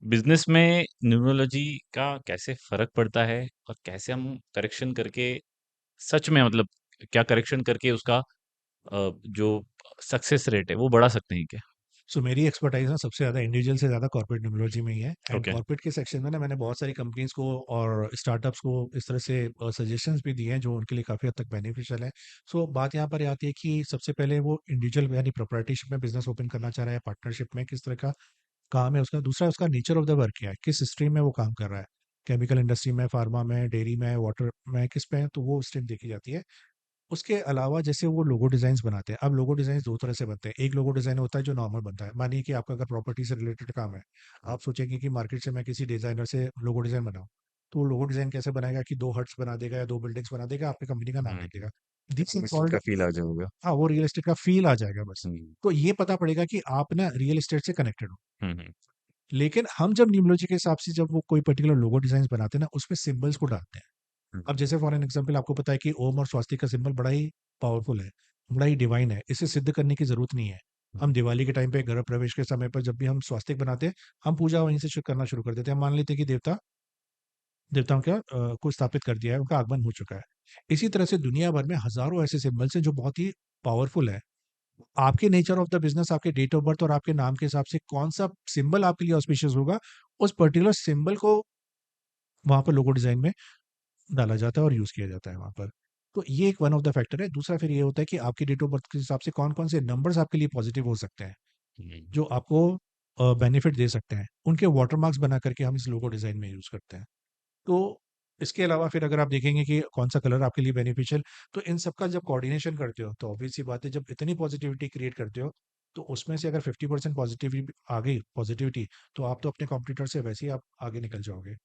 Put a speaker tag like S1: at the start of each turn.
S1: Business में numerology का कैसे फर्क पड़ता है और कैसे हम करेक्शन करके सच में मतलब क्या करेक्शन करके उसका जो सक्सेस रेट है वो बढ़ा सकते हैं क्या?
S2: सो मेरी एक्सपर्टाइज ना सबसे ज़्यादा इंडिविजुअल से ज़्यादा कॉर्पोरेट न्यूमरोलॉजी में ही है। And
S1: okay.
S2: कॉर्पोरेट के सेक्शन में ना मैंने बहुत सारी कंपनीज को और स्टार्टअप्स को इस तरह से सजेशंस भी दिए हैं जो उनके लिए काफ़ी हद तक बेनिफिशियल है। सो बात यहाँ पर ये आती है कि सबसे पहले वो इंडिविजुअल यानी प्रोप्राइटरशिप में बिजनेस ओपन करना चाह रहा है, पार्टनरशिप में किस तरह का काम है उसका। दूसरा उसका नेचर ऑफ द वर्क क्या है, किस स्ट्रीम में वो काम कर रहा है, केमिकल इंडस्ट्री में, फार्मा में, डेयरी में, वाटर में, किस पे है, तो वो स्ट्रीम देखी जाती है। उसके अलावा जैसे वो लोगो डिज़ाइन्स बनाते हैं, अब लोगो डिज़ाइन्स 2 तरह से बनते हैं। एक लोगो डिज़ाइन होता है जो नॉर्मल बनता है। मानिए कि आपका अगर प्रॉपर्टी से रिलेटेड काम है, आप सोचेंगे कि मार्केट से मैं किसी डिज़ाइनर से लोगो डिज़ाइन बनाऊँ। तो वो लोगो डिज़ाइन कैसे बनाएगा कि 2 हट्स बना देगा या 2 बिल्डिंग्स बना देगा, आपकी कंपनी का नाम
S1: हम्म।
S2: लिख देगा। दिस इज़
S1: निश्चित
S2: कॉल्ड
S1: का फील आ जाऊंगा।
S2: हाँ, वो रियल एस्टेट का फ़ील आ जाएगा बस।
S1: हम्म।
S2: तो ये पता पड़ेगा कि आप ना रियल एस्टेट से कनेक्टेड हो।
S1: हम्म।
S2: लेकिन हम जब न्यूमरोलॉजी के हिसाब से जब वो कोई पर्टिकुलर लोगो डिज़ाइन्स बनाते हैं ना, उसमें सिंबल्स को डालते हैं।
S1: हम्म।
S2: अब जैसे फॉर एन एग्जांपल आपको पता है कि ओम और स्वास्तिक का सिंबल बड़ा ही पावरफुल है, बड़ा ही डिवाइन है। इसे सिद्ध करने की ज़रूरत नहीं है। हम दिवाली के टाइम पे गृह प्रवेश के समय पर जब भी हम स्वास्तिक बनाते हैं, हम पूजा वहीं से करना शुरू कर देते हैं। हम मान लेते हैं कि देवताओं का को स्थापित कर दिया है, उनका आगमन हो चुका है। इसी तरह से दुनिया भर में हज़ारों ऐसे सिंबल्स हैं जो बहुत ही पावरफुल है। आपके नेचर ऑफ द बिज़नेस, आपके डेट ऑफ बर्थ और आपके नाम के हिसाब से कौन-सा सिंबल आपके लिए ऑस्पिशियस होगा, उस पर्टिकुलर सिंबल को वहाँ पर लोगो डिज़ाइन में डाला जाता है और यूज़ किया जाता है वहाँ पर। तो ये एक वन ऑफ द फैक्टर है। दूसरा फिर ये होता है कि आपकी डेट ऑफ बर्थ के हिसाब से कौन-कौन से नंबर्स आपके लिए पॉज़िटिव हो सकते हैं,
S1: हम्म।
S2: जो आपको बेनिफिट दे सकते हैं। उनके वाटरमार्क्स बना करके हम इस लोगो डिज़ाइन में यूज़ करते हैं। तो इसके अलावा फिर अगर आप देखेंगे कि कौन-सा कलर आपके लिए बेनिफिशियल, तो इन सब का जब कोऑर्डिनेशन करते हो, तो ऑब्वियस सी बात है जब इतनी पॉज़िटिविटी क्रिएट करते हो, तो उसमें से अगर 50% पॉज़िटिविटी आ गई पॉज़िटिविटी, तो आप तो अपने कॉम्पिटिटर से वैसे ही आप आगे निकल जाओगे।